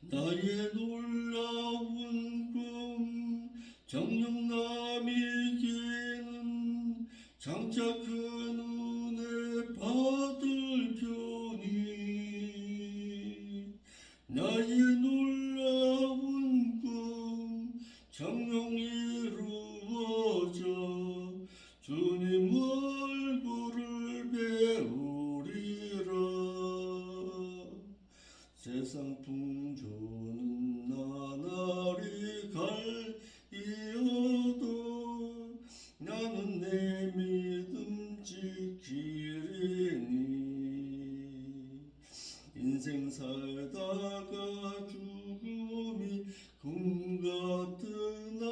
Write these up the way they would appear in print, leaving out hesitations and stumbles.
나의 놀라운 꿈 정녕 남에게는 장차 그 눈에 받을 표니 나의 놀라운 꿈 정녕 이루어져 주님 얼굴을 배우리라. 세상 풍조는 나날이 갈이어도 나는 내 믿음 지키리니 인생 살다가 죽음이 꿈 같으나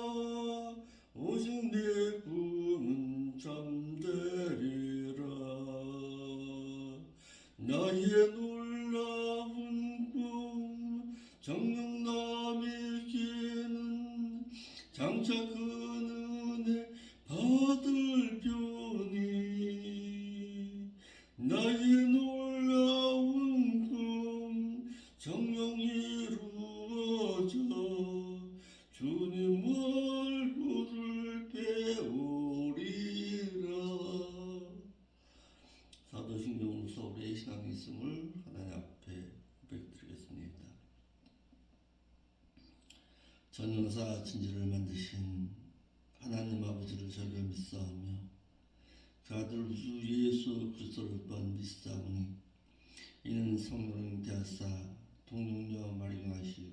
오직 내 꿈은 잠되리라. 나의 놀라운 꿈 정녕 남에게는 장차 그 은혜 받을 표니 나의 놀라운 꿈 정녕 이루어져 주님 얼굴을 배우리라. 사도신경으로서 우리의 신앙이 있음을 하나님 앞에 고백드리겠습니다. 전능사 천지를 만드신 하나님 아버지를 저희가 믿사오며 그 아들 우주 예수 그리스도를 또한 믿사오니 이는 성령을 대하사 동정녀 마리가 하시고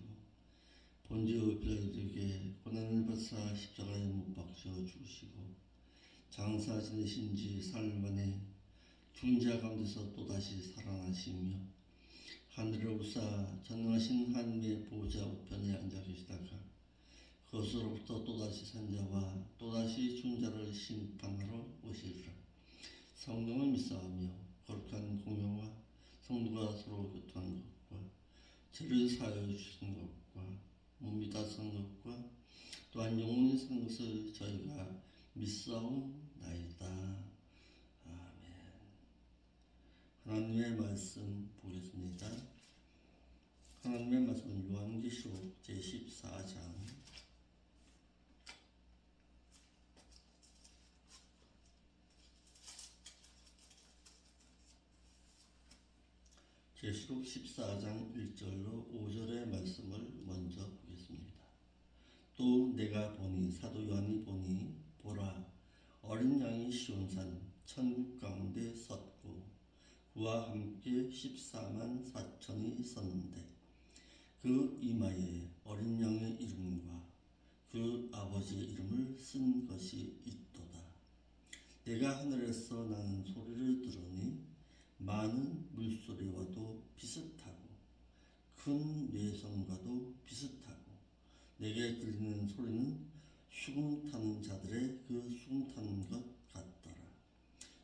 본디오 빌라도에게 고난을 받사 십자가에 못 박혀 죽으시고 장사 지내신 지 사흘 만에 죽은 자 가운데서 또다시 살아나시며 하늘에 오사 전능하신 하나님의 보좌 우편에 앉아 계시다가 그것으로부터 또다시 산자와 또다시 죽은 자를 심판하러 오시리라. 성령을 믿사오며 거룩한 공회와 성도가 서로 교통하는 것과 죄를 사하여 주시는 것과 몸이 다 산 것과 또한 영원히 산 것을 저희가 믿사옵나이다. 아멘. 하나님의 말씀 보겠습니다. 하나님의 말씀은 요한계시록 제14장 계시록 14장 1절로 5절의 말씀을 먼저 보겠습니다. 또 내가 보니 사도 요한이 보니 보라 어린 양이 시온산 천국 가운데 섰고 그와 함께 14만 4천이 섰는데 그 이마에 어린 양의 이름과 그 아버지의 이름을 쓴 것이 있도다. 내가 하늘에서 나는 소리를 들으니 많은 물소리와도 비슷하고 큰 뇌성과도 비슷하고 내게 들리는 소리는 수금 타는 자들의 그 수금 타는 것 같더라.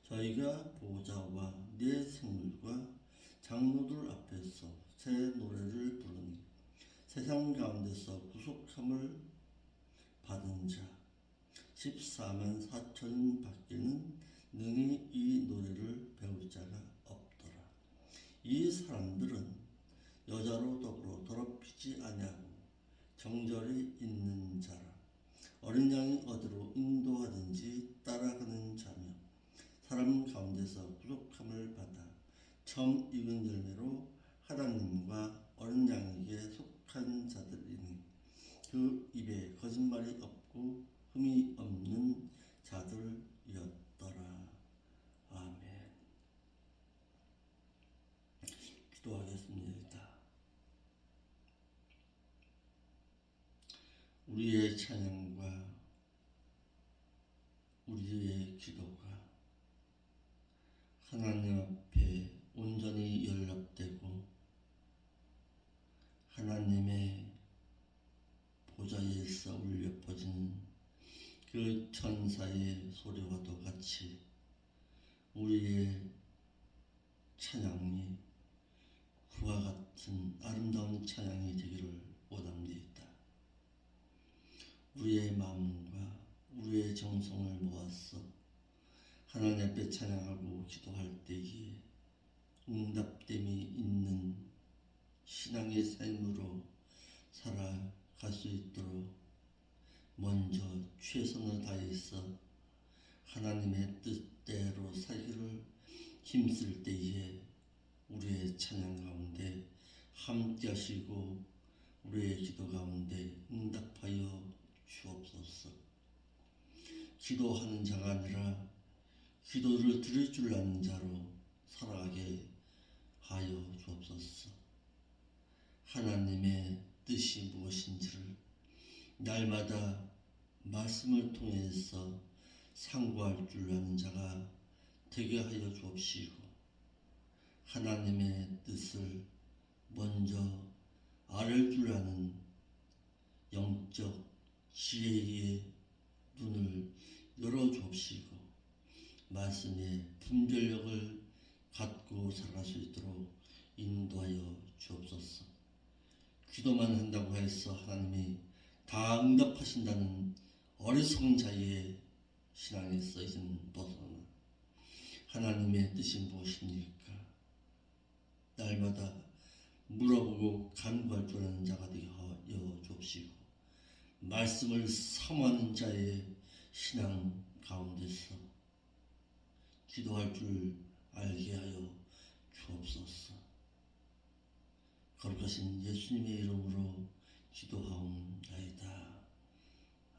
저희가 보좌와 네 생물과 장로들 앞에서 새 노래를 부르니 세상 가운데서 구속함을 받은 자 14만 4천 밖에는 능히 이 노래를 배울 자가 없더라. 이 사람들은 여자로 더불어 더럽히지 아니하고 정절이 있는 자라. 어린 양이 어디로 인도하든지 따라가는 자며 사람 가운데서 구속함을 받아 처음 익은 열매로 하나님과 어린 양에게 속한 자들이니 그 입에 거짓말이 없고 흠이 없는 자들이었더라. 아멘. 기도하겠습니다. 우리의 찬양과 우리의 기도가 하나님 앞에 온전히 연락되고 하나님의 보좌에서 울려 퍼지는 그 천사의 소리와도 같이 우리의 찬양이 그와 같은 아름다운 찬양이 되기를 원합니다. 우리의 마음과 우리의 정성을 모아서 하나님 앞에 찬양하고 기도할 때에 응답됨이 있는 신앙의 삶으로 살아갈 수 있도록 먼저 최선을 다해서 하나님의 뜻대로 살기를 힘쓸 때에 우리의 찬양 가운데 함께 하시고 우리의 기도 가운데 응답하여 주옵소서. 기도하는 자가 아니라 기도를 들을 줄 아는 자로 살아가게 하여 주옵소서. 하나님의 뜻이 무엇인지를 날마다 말씀을 통해서 상고할 줄 아는 자가 되게 하여 주옵시고, 하나님의 뜻을 먼저 알을 줄 아는 영적 지혜의 눈을 열어 주옵시고, 말씀의 분별력을 갖고 살아갈 수 있도록 인도하여 주옵소서. 기도만 한다고 해서 하나님이 다 응답하신다는 어리석은 자의 신앙에서 이제는 벗어나 하나님의 뜻이 무엇입니까? 날마다 물어보고 간구할 줄 아는 자가 되게 하여 주옵시고, 말씀을 사모하는 자의 신앙 가운데서 기도할 줄 알게 하여 주옵소서. 거룩하신 예수님의 이름으로 기도하옵나이다.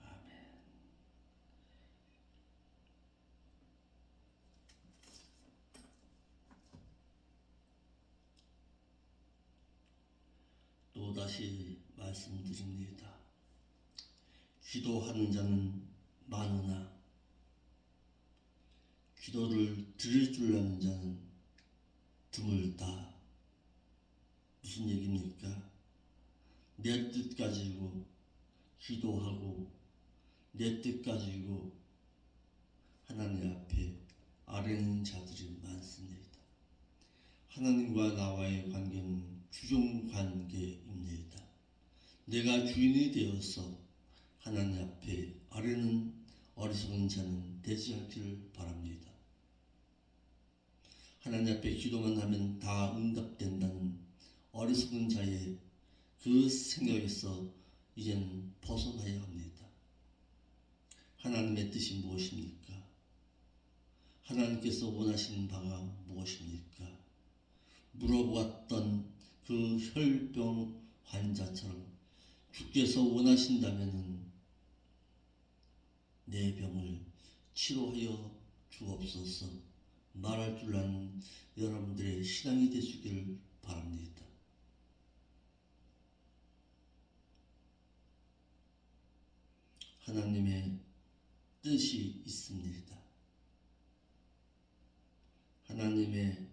아멘. 또다시 말씀드립니다. 기도하는 자는 많으나 기도를 들을 줄 아는 자는 드물다. 무슨 얘기입니까? 내 뜻 가지고 기도하고 내 뜻 가지고 하나님 앞에 아뢰는 자들이 많습니다. 하나님과 나와의 관계는 주종 관계입니다. 내가 주인이 되어서 하나님 앞에 아뢰는 어리석은 자는 되지 않기를 바랍니다. 하나님 앞에 기도만 하면 다 응답된다는 어리석은 자의 그 생각에서 이제는 벗어나야 합니다. 하나님의 뜻이 무엇입니까? 하나님께서 원하시는 바가 무엇입니까? 물어보았던 그 혈병 환자처럼 주께서 원하신다면 내 병을 치료하여 주옵소서. 말할 줄 아는 여러분들의 신앙이 되시기를 바랍니다. 하나님의 뜻이 있습니다. 하나님의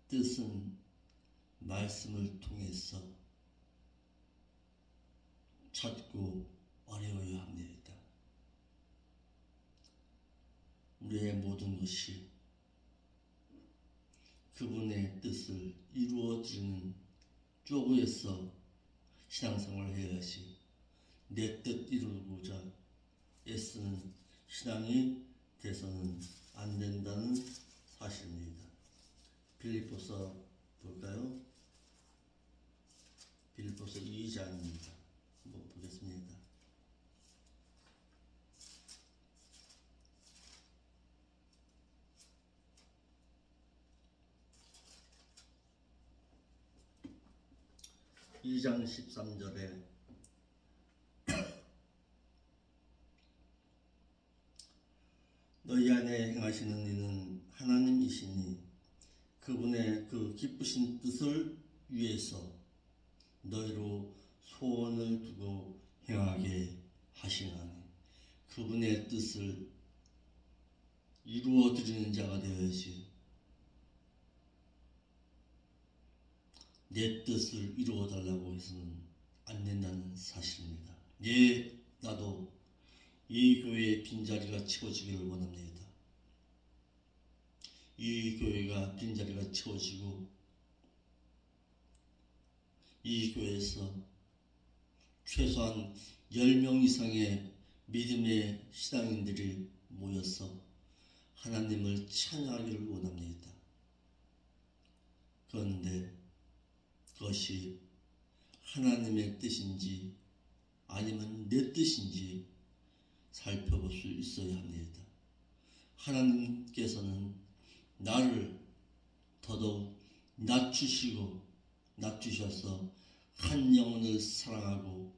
뜻은 말씀을 통해서 찾고 어려워야 합니다. 우리의 모든 것이 그분의 뜻을 이루어 드리는 쪽에서 신앙생활을 해야지 내 뜻 이루고자 애쓰는 신앙이 돼서는 안 된다는 사실입니다. 빌립보서 볼까요? 빌립보서 2장입니다. 한번 보겠습니다. 이 장 13절에 너희 안에 행하시는 이는 하나님이시니 그분의 그 기쁘신 뜻을 위해서 너희로 소원을 두고 행하게 하시나니, 그분의 뜻을 이루어 드리는 자가 되어야지 내 뜻을 이루어 달라고 해서는 안 된다는 사실입니다. 예, 나도 이 교회의 빈자리가 채워지기를 원합니다. 이 교회가 빈자리가 채워지고 이 교회에서 최소한 10명 이상의 믿음의 신앙인들이 모여서 하나님을 찬양하기를 원합니다. 그런데 그것이 하나님의 뜻인지 아니면 내 뜻인지 살펴볼 수 있어야 합니다. 하나님께서는 나를 더더욱 낮추셔서 한 영혼을 사랑하고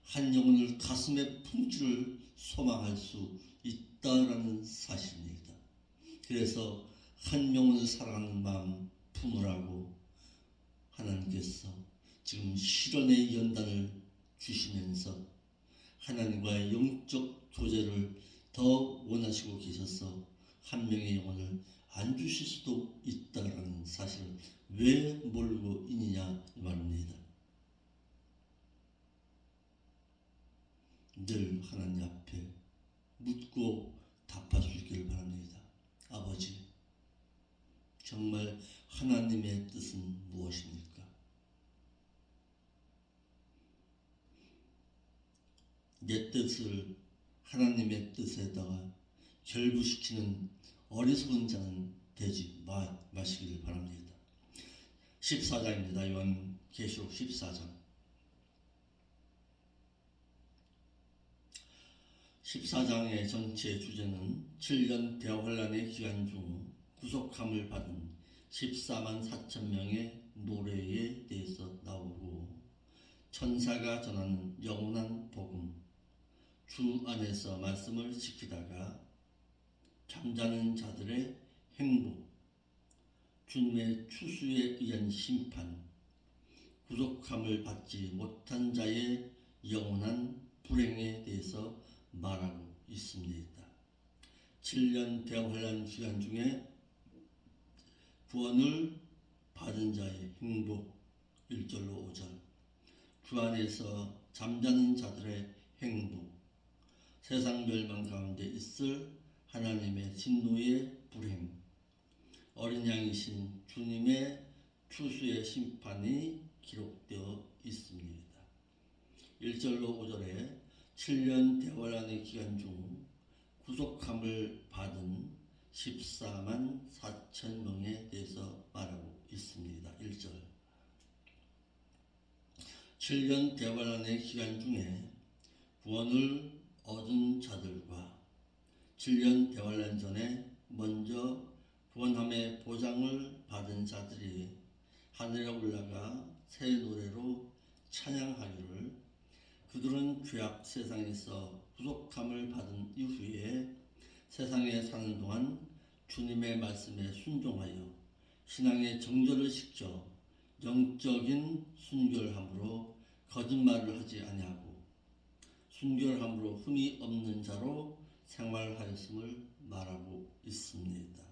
한 영혼을 가슴에 품기를 소망할 수 있다라는 사실입니다. 그래서 한 영혼을 사랑하는 마음 품으라고 하나님께서 지금 실현의 연단을 주시면서 하나님과의 영적 교제를 더 원하시고 계셔서 한 명의 영혼을 안 주실 수도 있다라는 사실을 왜 모르고 있느냐 이 말입니다. 늘 하나님 앞에 묻고 답할 수 있기를 바랍니다. 아버지, 정말 하나님의 뜻은 무엇입니까? 내 뜻을 하나님의 뜻에다가 결부시키는 어리석은 자는 되지 마시기를 바랍니다. 14장입니다. 요한계시록 14장. 14장의 전체 주제는 7년 대환란의 기간 중 구속함을 받은 14만 4천 명의 노래에 대해서 나오고, 천사가 전하는 영원한 복음, 주 안에서 말씀을 지키다가 잠자는 자들의 행복, 주님의 추수에 의한 심판, 구속함을 받지 못한 자의 영원한 불행에 대해서 말하고 있습니다. 7년 대환란 기간 중에 구원을 받은 자의 행복, 1절로 5절, 주 안에서 잠자는 자들의 행복, 세상 멸망 가운데 있을 하나님의 진노의 불행, 어린 양이신 주님의 추수의 심판이 기록되어 있습니다. 1절로 5절에 7년 대환란의 기간 중 구속함을 받은 14만 4천 명에 대해서 말하고 있습니다. 1절, 7년 대환란의 기간 중에 구원을 얻은 자들과 7년 대환란 전에 먼저 구원함의 보장을 받은 자들이 하늘에 올라가 새 노래로 찬양하기를, 그들은 죄악 세상에서 구속함을 받은 이후에 세상에 사는 동안 주님의 말씀에 순종하여 신앙의 정절을 지켜 영적인 순결함으로 거짓말을 하지 아니하고 순결함으로 흠이 없는 자로 생활하였음을 말하고 있습니다.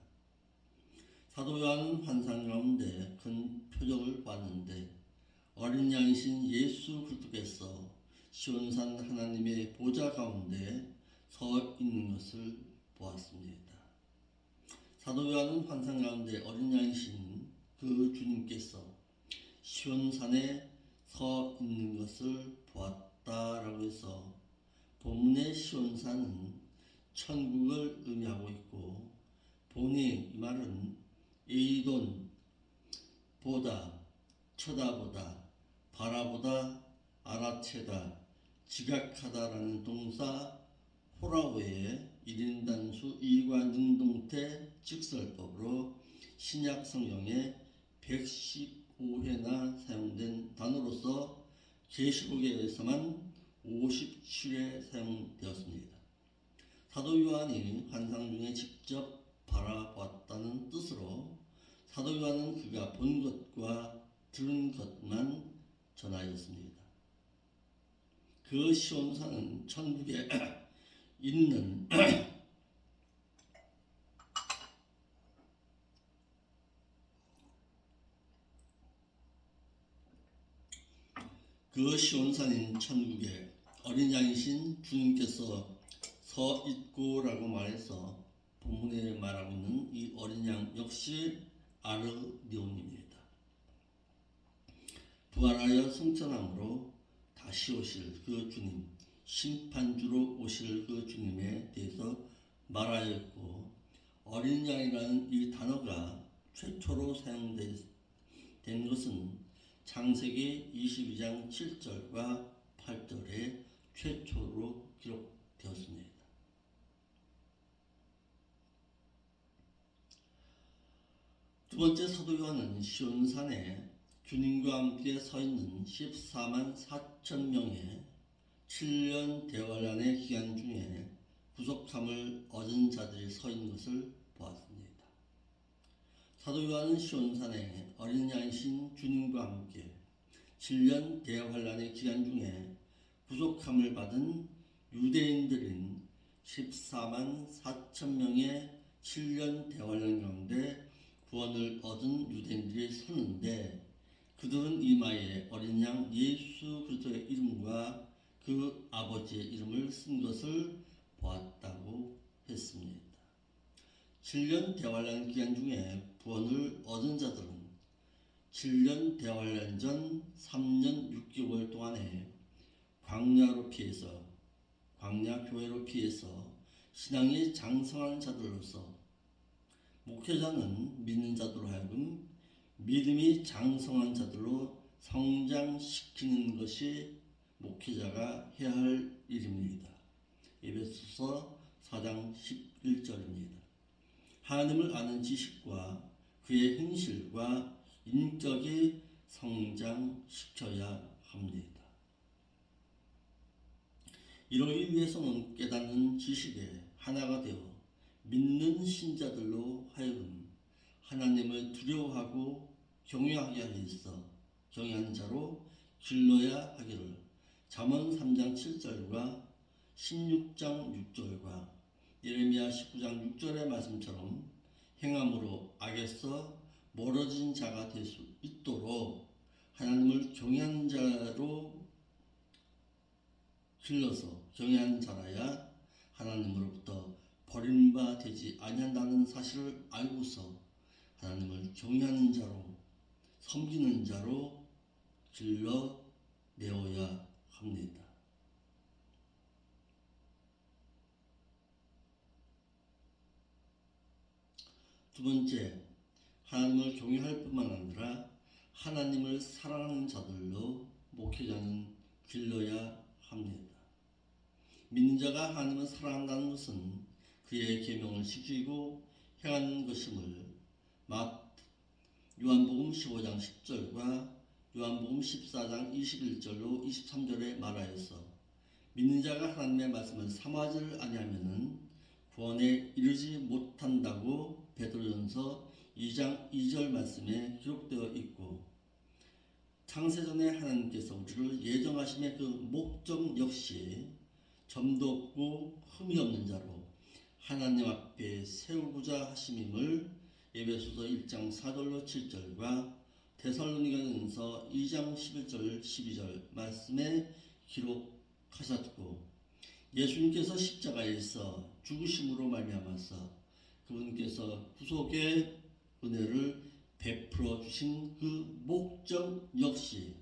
사도 요한은 환상 가운데 큰 표적을 봤는데 어린 양이신 예수 그리스도께서 시온산 하나님의 보좌 가운데 서 있는 것을 보았습니다. 사도 요한은 환상 가운데 어린 양이신 그 주님께서 시온산에 서 있는 것을 보았다라고 해서 본문의 시온산은 천국을 의미하고 있고, 본이 이 말은 에이돈, 보다, 쳐다보다, 바라보다, 알아채다, 지각하다라는 동사 호라오의 1인 단수 이과 능동태 직설법으로 신약 성경에 115회나 사용된 단어로서 계시록에서만 57회 사용되었습니다. 사도 요한이 환상 중에 직접 바라보았다는 뜻으로 사도 요한은 그가 본 것과 들은 것만 전하였습니다. 그 시온산은 천국에 있는 그 시온산인 천국에 어린 양이신 주님께서 서 있고라고 말해서 본문에 말하고 있는 이 어린 양 역시 아르디온입니다. 부활하여 승천함으로 다시 오실 그 주님, 심판주로 오실 그 주님에 대해서 말하였고, 어린 양이라는 이 단어가 최초로 사용된 것은 창세기 22장 7절과 8절에 최초로 기록되었습니다. 두 번째 사도 요한은 시온산에 주님과 함께 서 있는 14만 4천 명의 7년 대환란의 기간 중에 구속함을 얻은 자들이 서 있는 것을 보았습니다. 사도 요한은 시온산에 어린 양이신 주님과 함께 7년 대환란의 기간 중에 구속함을 받은 유대인들인 14만 4천 명의 7년 대환란 가운데 구원을 얻은 유대인들이 서는데, 그들은 이마에 어린 양 예수 그리스도의 이름과 그 아버지의 이름을 쓴 것을 보았다고 했습니다. 7년 대환란 기간 중에 구원을 얻은 자들은 7년 대환란 전 3년 6개월 동안에 광야 교회로 피해서 신앙이 장성한 자들로서, 목회자는 믿는 자들로 하여금 믿음이 장성한 자들로 성장시키는 것이 목회자가 해야 할 일입니다. 에베소서 4장 11절입니다. 하나님을 아는 지식과 그의 행실과 인격이 성장시켜야 합니다. 이러기 위해서는 깨닫는 지식에 하나가 되어 믿는 신자들로 하여금 하나님을 두려워하고 경외하게 하여서 경외하는 자로 길러야 하기를 잠언 3장 7절과 16장 6절과 예레미야 19장 6절의 말씀처럼 행함으로 악에서 멀어진 자가 될 수 있도록 하나님을 경외하는 자로 길러서 경외하는 자라야 하나님으로부터 버림바 되지 아니한다는 사실을 알고서 하나님을 경외하는 자로, 섬기는 자로 길러내어야 합니다. 두 번째, 하나님을 경외할 뿐만 아니라 하나님을 사랑하는 자들로 목회자는 길러야 합니다. 믿는 자가 하나님을 사랑한다는 것은 그의 계명을 지키고 행하는 것임을 요한복음 15장 10절과 요한복음 14장 21절로 23절에 말하여서, 믿는 자가 하나님의 말씀을 삼하지를 아니하면은 구원에 이르지 못한다고 베드로전서 2장 2절 말씀에 기록되어 있고, 창세전에 하나님께서 우리를 예정하심의 그 목적 역시 점도 없고 흠이 없는 자로 하나님 앞에 세우고자 하심임을 에베소서 1장 4절로 7절과 데살로니가전서 2장 11절 12절 말씀에 기록하셨고, 예수님께서 십자가에서 죽으심으로 말미암아서 그분께서 구속의 은혜를 베풀어 주신 그 목적 역시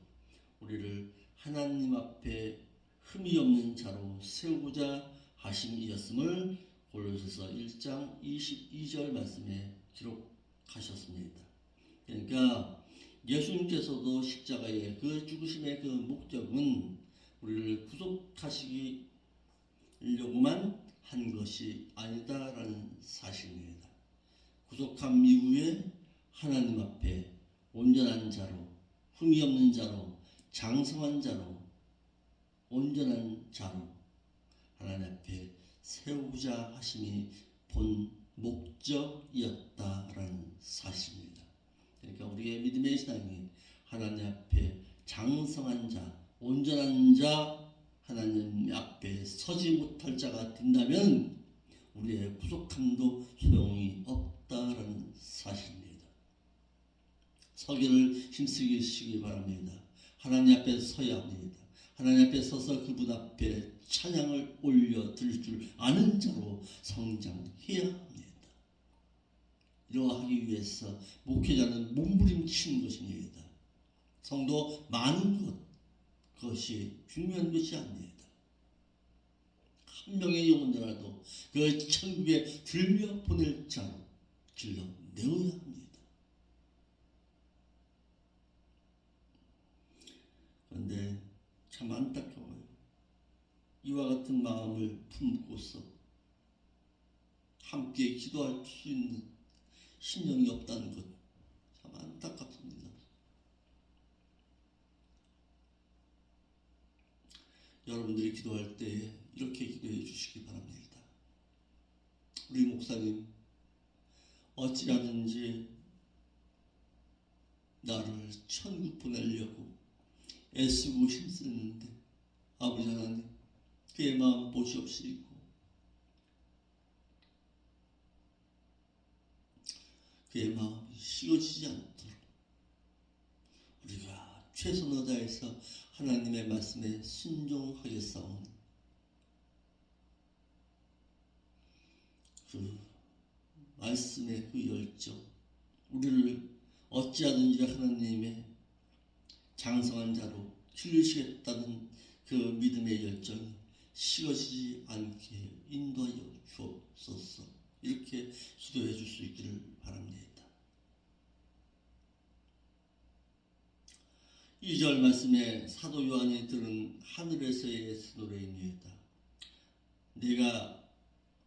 우리를 하나님 앞에 흠이 없는 자로 세우고자 하심이었음을 골로새서 1장 22절 말씀에 기록하셨습니다. 그러니까 예수님께서도 십자가의 그 죽으심의 그 목적은 우리를 구속하시려고만 한 것이 아니다라는 사실입니다. 구속함 이후에 하나님 앞에 온전한 자로, 흠이 없는 자로, 장성한 자로, 온전한 자로 하나님 앞에 세우고자 하심이 본 목적이었다라는 사실입니다. 그러니까 우리의 믿음의 신앙이 하나님 앞에 장성한 자, 온전한 자, 하나님 앞에 서지 못할 자가 된다면 우리의 구속함도 소용이 없다라는 사실입니다. 서기를 힘쓰시기 바랍니다. 하나님 앞에 서야 합니다. 하나님 앞에 서서 그분 앞에 찬양을 올려 드릴 줄 아는 자로 성장해야 합니다. 이러하기 위해서 목회자는 몸부림치는 것입니다. 성도 많은 그것이 중요한 것이 아닙니다. 한 명의 영혼이라도 그 천국에 들려 보낼 자로 길러내어야 합니다. 참 안타까워요. 이와 같은 마음을 품고서 함께 기도할 수 있는 신령이 없다는 것 참 안타깝습니다. 여러분들이 기도할 때 이렇게 기도해 주시기 바랍니다. 우리 목사님, 어찌하든지 나를 천국 보내려고 애쓰고 힘쓰는데 아버지 하나님, 그의 마음 보시옵시고 그의 마음이 식어지지 않도록 우리가 최선을 다해서 하나님의 말씀에 순종하겠사오니 그 말씀의 그 열정, 우리를 어찌하든지 하나님의 장성한 자로 키우시겠다는 그 믿음의 열정이 식어지지 않게 인도하여 주옵소서. 이렇게 기도해 줄 수 있기를 바랍니다. 2절 말씀에 사도 요한이 들은 하늘에서의 노래입니다. 내가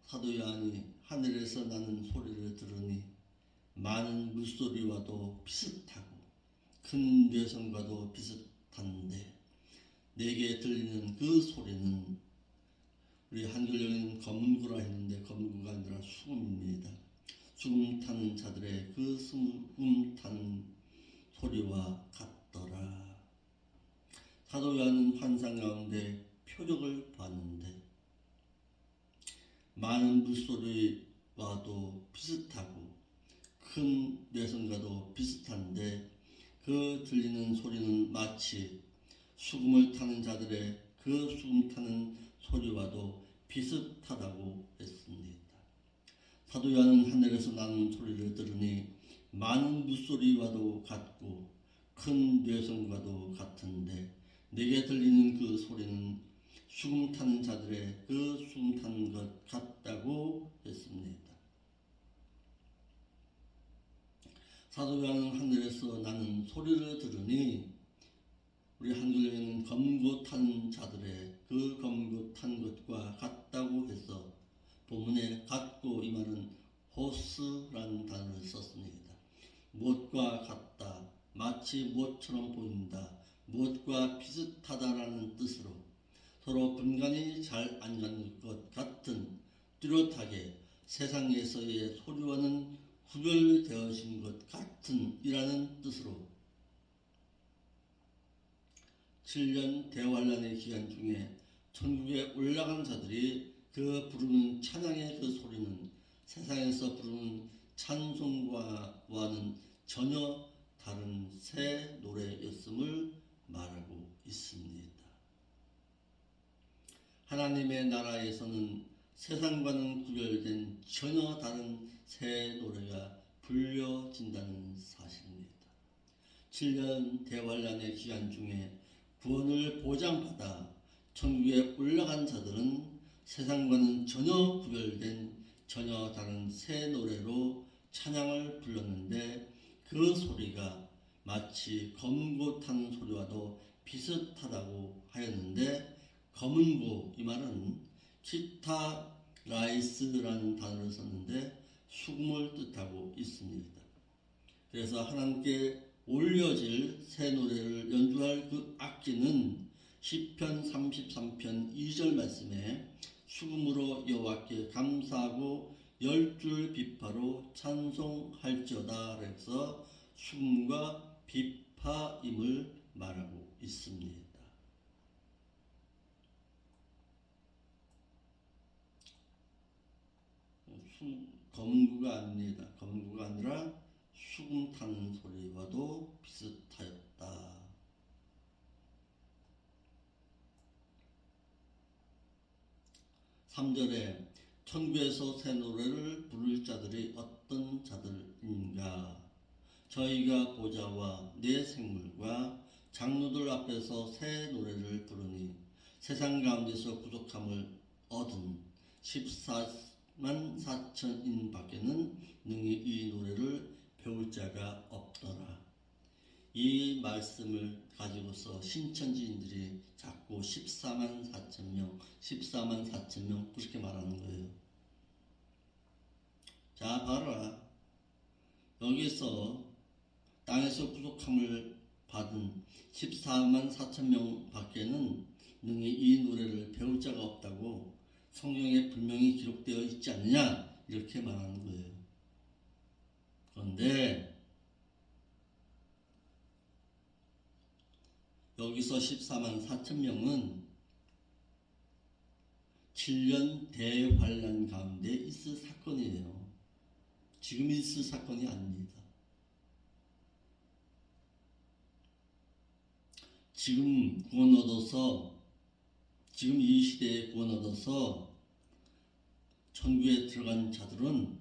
사도 요한이 하늘에서 나는 소리를 들으니 많은 물소리와도 비슷하고 큰 뇌성과도 비슷한데 내게 들리는 그 소리는, 우리 한글로는 검은구라 했는데 검은구가 아니라 수금입니다. 수금 타는 자들의 그 수금 타는 소리와 같더라. 사도 요한은 환상 가운데 표적을 봤는데 많은 물소리와도 비슷하고 큰 뇌성과도 비슷한데 그 들리는 소리는 마치 수금을 타는 자들의 그 수금 타는 소리와도 비슷하다고 했습니다. 사도 요한은 하늘에서 나는 소리를 들으니 많은 물소리와도 같고 큰 뇌성과도 같은데 내게 들리는 그 소리는 수금 타는 자들의 그 수금 타는 것 같다고 했습니다. 사도 요한은 하늘에서 나는 소리를 들으니, 우리 한글에는 검고 탄 자들의 그 검고 탄 것과 같다고 해서 본문에 같고 이 말은 호스라는 단어를 썼습니다. 무엇과 같다, 마치 무엇처럼 보인다, 무엇과 비슷하다라는 뜻으로 서로 분간이 잘 안 가는 것 같은, 뚜렷하게 세상에서의 소리와는 구별되어진 것 같은 이라는 뜻으로 7년 대환란의 기간 중에 천국에 올라간 자들이 그 부르는 찬양의 그 소리는 세상에서 부르는 찬송과는 전혀 다른 새 노래였음을 말하고 있습니다. 하나님의 나라에서는 세상과는 구별된 전혀 다른 새 노래가 불려진다는 사실입니다. 7년 대환란의 기간 중에 구원을 보장받아 천국에 올라간 자들은 세상과는 전혀 구별된 전혀 다른 새 노래로 찬양을 불렀는데 그 소리가 마치 검고 탄 소리와도 비슷하다고 하였는데, 검은고 이 말은 키타라이스라는 단어를 썼는데 수금을 뜻하고 있습니다. 그래서 하나님께 올려질 새 노래를 연주할 그 악기는 시편 33편 2절 말씀에 수금으로 여호와께 감사하고 10줄 비파로 찬송할지어다 그래서 수금과 비파임을 말하고 있습니다. 검은구가 아닙니다. 검은구가 아니라 수금 타는 소리와도 비슷하였다. 3절에 천국에서 새 노래를 부를 자들이 어떤 자들인가? 저희가 보좌와 내 생물과 장로들 앞에서 새 노래를 부르니 세상 가운데서 부족함을 얻은 14만 4천인 밖에는 능히 이 노래를 배울 자가 없더라. 이 말씀을 가지고서 신천지인들이 자꾸 14만 4천 명, 14만 4천 명 그렇게 말하는 거예요. 자, 봐라. 여기서 땅에서 구속함을 받은 14만 4천 명 밖에는 능히 이 노래를 배울 자가 없다고 성경에 분명히 기록되어 있지 않느냐, 이렇게 말하는 거예요. 그런데 여기서 14만 4천 명은 7년 대환란 가운데 있을 사건이에요. 지금 있을 사건이 아닙니다. 지금 구원 얻어서, 지금 이 시대에 구원 얻어서 천국에 들어간 자들은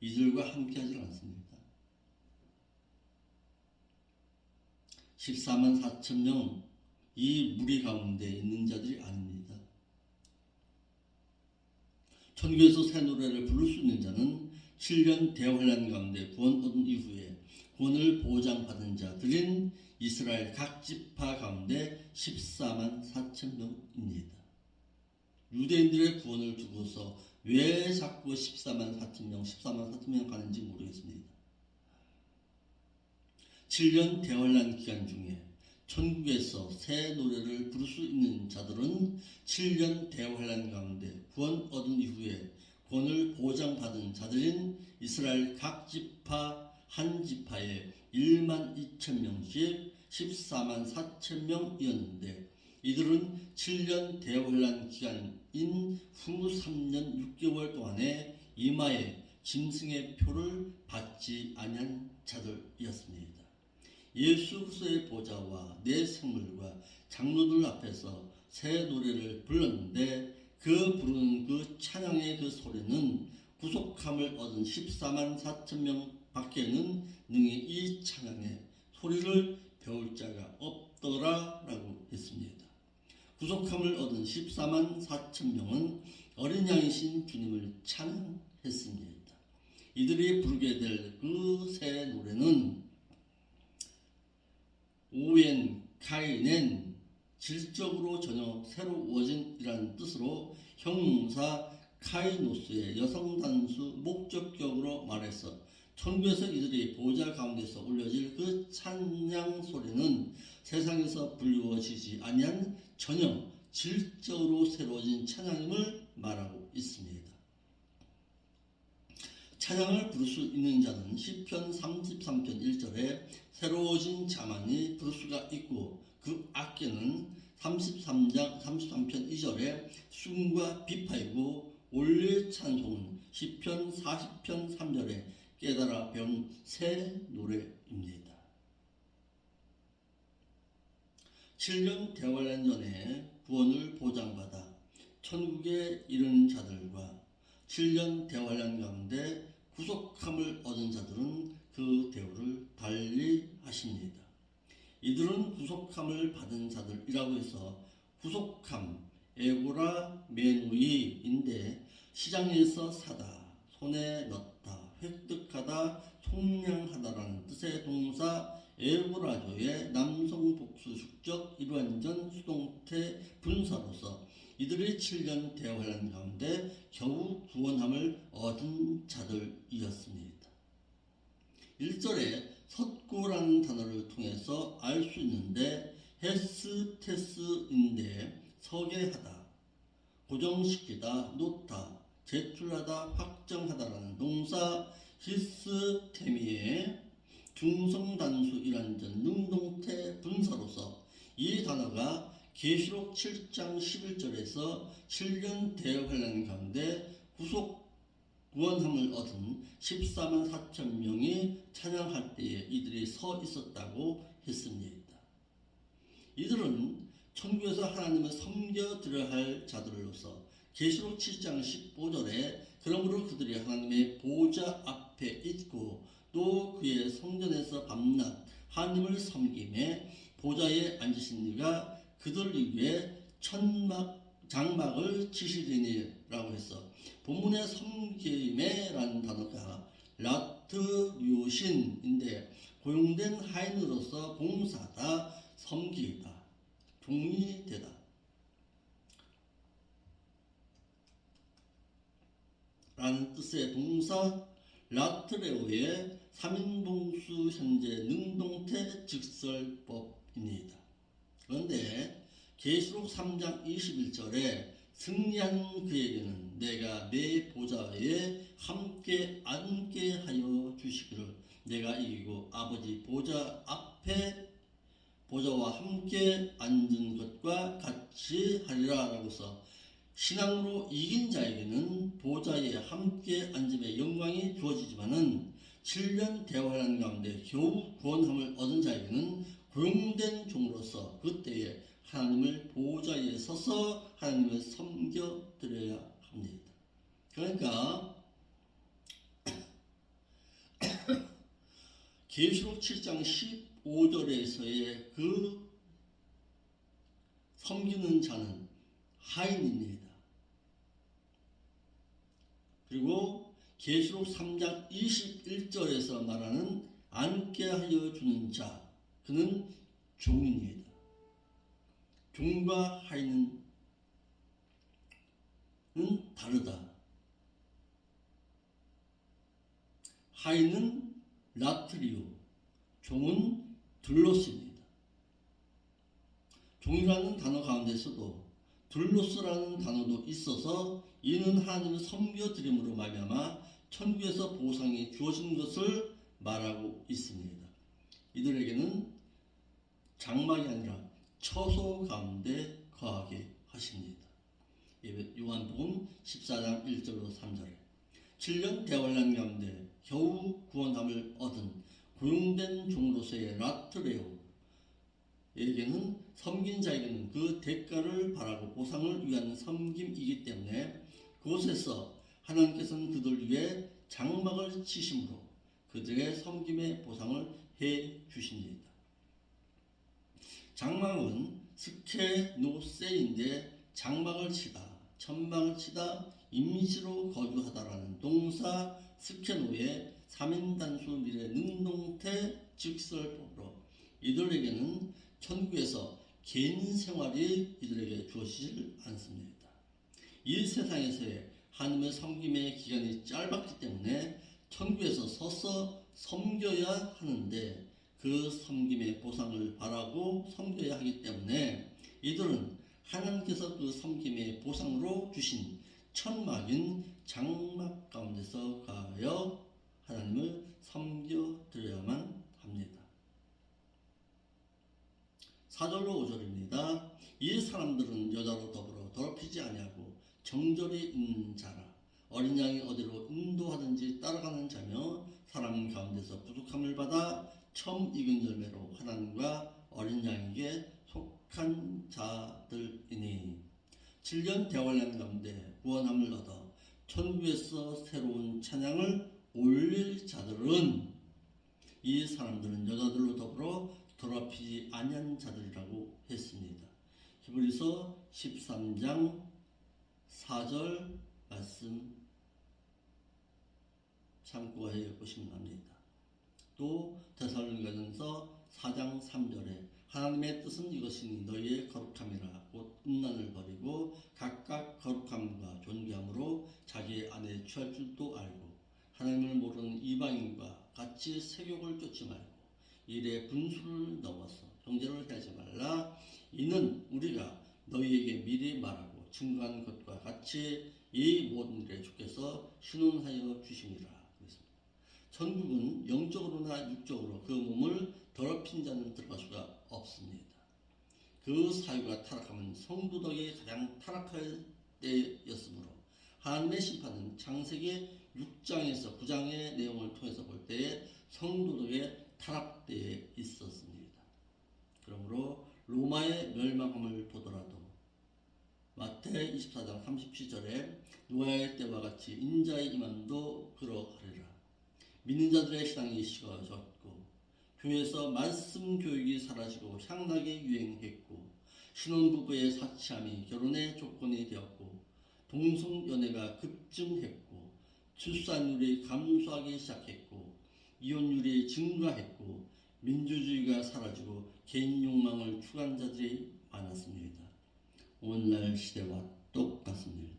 이들과 함께 하지 않습니다. 14만 4천 명, 이 무리 가운데 있는 자들이 아닙니다. 천국에서 새 노래를 부를 수 있는 자는 7년 대환란 가운데 구원 얻은 이후에 구원을 보장받은 자들인 이스라엘 각 지파 가운데 14만 4천 명입니다. 유대인들의 구원을 두고서 왜 자꾸 14만 4천 명 가는지 모르겠습니다. 7년 대환란 기간 중에 천국에서 새 노래를 부를 수 있는 자들은 7년 대환란 가운데 구원 얻은 이후에 구원을 보장받은 자들인 이스라엘 각 지파 한 지파에 1만 2천 명씩 14만 4천 명이었는데 이들은 7년 대환란 기간인 후 3년 6개월 동안에 이마에 짐승의 표를 받지 아니한 자들이었습니다. 예수 그리스도의 보좌와 내 생물과 장로들 앞에서 새 노래를 불렀는데 그 부르는 그 찬양의 그 소리는 구속함을 얻은 14만 4천 명 밖에는 능히 이 찬양의 소리를 배울 자가 없더라라고 했습니다. 구속함을 얻은 14만 4천 명은 어린 양이신 주님을 찬양했습니다. 이들이 부르게 될 그 새 노래는 오웬 카이넨 질적으로 전혀 새로워진이라는 뜻으로 형용사 카이노스의 여성 단수 목적격으로 말해서 천국에서 이들이 보좌 가운데서 올려질 그 찬양 소리는 세상에서 불리워지지 아니한 전혀 질적으로 새로워진 찬양임을 말하고 있습니다. 찬양을 부를 수 있는 자는 시편 33편 1절에 새로워진 자만이 부를 수가 있고 그 악기는 33편 2절에 춤과 비파이고 올릴 찬송은 시편 40편 3절에 깨달아 배운 새 노래입니다. 7년 대환란 전에 구원을 보장받아 천국에 이른 자들과 7년 대환란 가운데 구속함을 얻은 자들은 그 대우를 달리 하십니다. 이들은 구속함을 받은 자들이라고 해서 구속함, 에고라 메노이인데 시장에서 사다, 손에 넣다, 획득하다, 속량하다라는 뜻의 동사 에고라조의 남성 복수 축적 일완전 수동태 분사로서 이들이 7년 대환란 가운데 겨우 구원함을 얻은 자들이었습니다. 1절에 섰고라는 단어를 통해서 알 수 있는데 헤스테스인데 서게 하다, 고정시키다, 놓다, 제출하다, 확정하다라는 동사 히스테미의 중성단수 일완전 능동태 분사로서 이 단어가 계시록 7장 11절에서 7년 대환란 가운데 구원함을 얻은 14만 4천 명이 찬양할 때에 이들이 서 있었다고 했습니다. 이들은 천국에서 하나님을 섬겨드려야 할 자들로서 계시록 7장 15절에 그러므로 그들이 하나님의 보좌 앞에 있고 또 그의 성전에서 밤낮 하나님을 섬김에 보좌에 앉으신 이가 그들 위에 장막을 치시리니라고 해서 본문의 섬김에라는 단어가 라트류신인데 고용된 하인으로서 봉사하다, 섬기다, 종이 되다. 라는 뜻의 동사 라트레오의 3인봉수 현재 능동태 직설법입니다. 그런데 계시록 3장 21절에 승리한 그에게는 내가 내 보좌에 함께 앉게 하여 주시기를 내가 이기고 아버지 보좌 앞에 보좌와 함께 앉은 것과 같이 하리라 라고서 신앙으로 이긴 자에게는 보좌에 함께 앉음의 영광이 주어지지만은 7년 대환란 가운데 겨우 구원함을 얻은 자에게는 고용된 종으로서 그때에 하나님을 보좌에 서서 하나님을 섬겨드려야 합니다. 그러니까 계시록 7장 15절에서의 그 섬기는 자는 하인입니다. 그리고 계시록 3장 21절에서 말하는 앉게 하여 주는 자, 그는 종입니다. 종과 하인은 다르다. 하인은 라트리오, 종은 둘로스입니다. 종이라는 단어 가운데서도 둘로스라는 단어도 있어서 이는 하나님을 섬겨드림으로 말미암아 천국에서 보상이 주어진 것을 말하고 있습니다. 이들에게는 장막이 아니라 처소 가운데 거하게 하십니다. 요한복음 14장 1절로 3절에 7년 대환란 가운데 겨우 구원함을 얻은 고용된 종으로서의 라트레오에게는 섬긴 자에게는 그 대가를 바라고 보상을 위한 섬김이기 때문에 그곳에서 하나님께서는 그들 위해 장막을 치심으로 그들의 섬김의 보상을 해 주십니다. 장막은 스케노세인데 장막을 치다, 천막을 치다, 임시로 거주하다라는 동사 스케노의 3인단수 미래 능동태 직설법으로 이들에게는 천국에서 개인 생활이 이들에게 주어지질 않습니다. 이 세상에서의 하나님의 섬김의 기간이 짧았기 때문에 천국에서 서서 섬겨야 하는데 그 섬김의 보상을 바라고 섬겨야 하기 때문에 이들은 하나님께서 그 섬김의 보상으로 주신 천막인 장막 가운데서 가하여 하나님을 섬겨드려야만 합니다. 4절로 5절입니다. 이 사람들은 여자로 더불어 더럽히지 아니하고 정절이 있는 자라. 어린 양이 어디로 인도하든지 따라가는 자며 사람 가운데서 부족함을 받아 처음 익은 열매로 하나님과 어린 양에게 속한 자들이니 7년 대환란 가운데 구원함을 얻어 천국에서 새로운 찬양을 올릴 자들은 이 사람들은 여자들로 더불어 더럽히지 아니한 자들이라고 했습니다. 히브리서 13장 4절 말씀 참고해 보시면 합니다. 또 데살로니가전서 4장 3절에 하나님의 뜻은 이것이니 너희의 거룩함이라 곧 음란을 버리고 각각 거룩함과 존귀함으로 자기의 아내 취할 줄도 알고 하나님을 모르는 이방인과 같이 세욕을 쫓지 말고 일의 분수를 넘어서 정죄를 하지 말라. 이는 우리가 너희에게 미리 말하고 증거한 것과 같이 이 모든 일에 주께서 신원하여 주심이라. 그랬습니다. 천국은 영적으로나 육적으로 그 몸을 더럽힌 자는 들어갈 수가 없습니다. 그 사유가 타락하면 성도덕이 가장 타락할 때였으므로 하나님의 심판은 창세기 6장에서 9장의 내용을 통해서 볼 때에 성도덕의 타락 때에 있었습니다. 그러므로 로마의 멸망함을 보더라도 마태 24장 37절에 노아의 때와 같이 인자의 임함도 그러하리라. 믿는 자들의 신앙이 식어졌고 교회에서 말씀 교육이 사라지고 향락이 유행했고 신혼부부의 사치함이 결혼의 조건이 되었고 동성연애가 급증했고 출산율이 감소하기 시작했고 이혼율이 증가했고 민주주의가 사라지고 개인 욕망을 추구한 자들이 많았습니다. 오늘날 시대와 똑같습니다.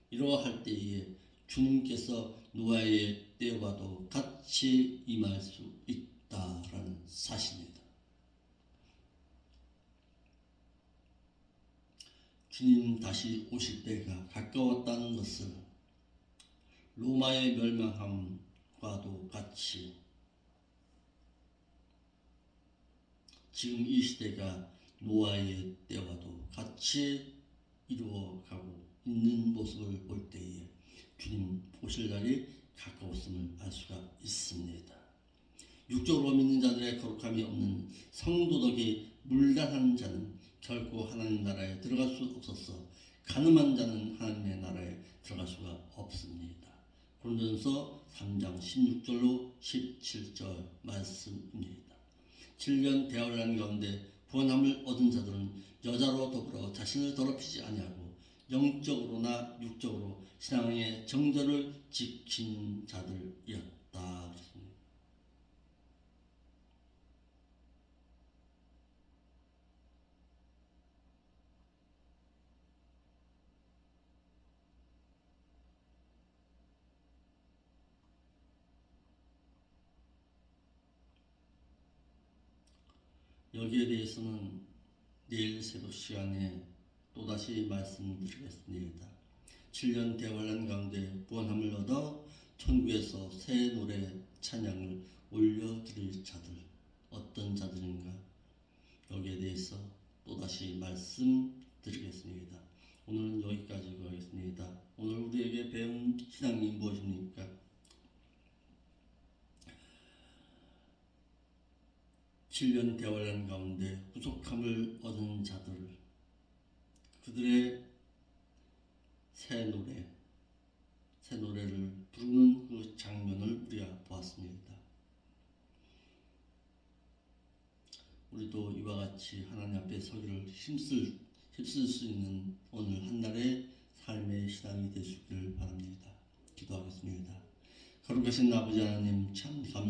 이러할 때에 주님께서 노아의 때와도 같이 임할 수 있다라는 사실입니다. 주님 다시 오실 때가 가까웠다는 것을 로마의 멸망함과도 같이 지금 이 시대가 노아의 때와도 같이 이루어가고 있는 모습을 볼 때에 주님 오실 날이 가까웠음을 알 수가 있습니다. 육적으로 믿는 자들의 거룩함이 없는 성도덕이 물란한 자는 결코 하나님 나라에 들어갈 수 없어서 가늠한 자는 하나님의 나라에 들어갈 수가 없습니다. 고린도전서 3장 16절로 17절 말씀입니다. 7년 대화를 한 가운데 구원함을 얻은 자들은 여자로 더불어 자신을 더럽히지 아니하고 영적으로나 육적으로 신앙의 정절을 지킨 자들이었다. 여기에 대해서는 내일 새벽 시간에 또다시 말씀드리겠습니다. 7년 대환란 가운데 구원함을 얻어 천국에서 새 노래 찬양을 올려드릴 자들 어떤 자들인가 여기에 대해서 또다시 말씀드리겠습니다. 오늘은 여기까지 하겠습니다. 오늘 우리에게 배운 신앙이 무엇입니까? 7년 대환란 가운데 구속함을 얻은 자들 그들의 새 노래를 부르는 그 장면을 우리가 보았습니다. 우리도 이와 같이 하나님 앞에 서기를 힘쓸 수 있는 오늘 한날의 삶의 신앙이 되시기를 바랍니다. 기도하겠습니다. 거룩하신 아버지 하나님 참 감사합니다.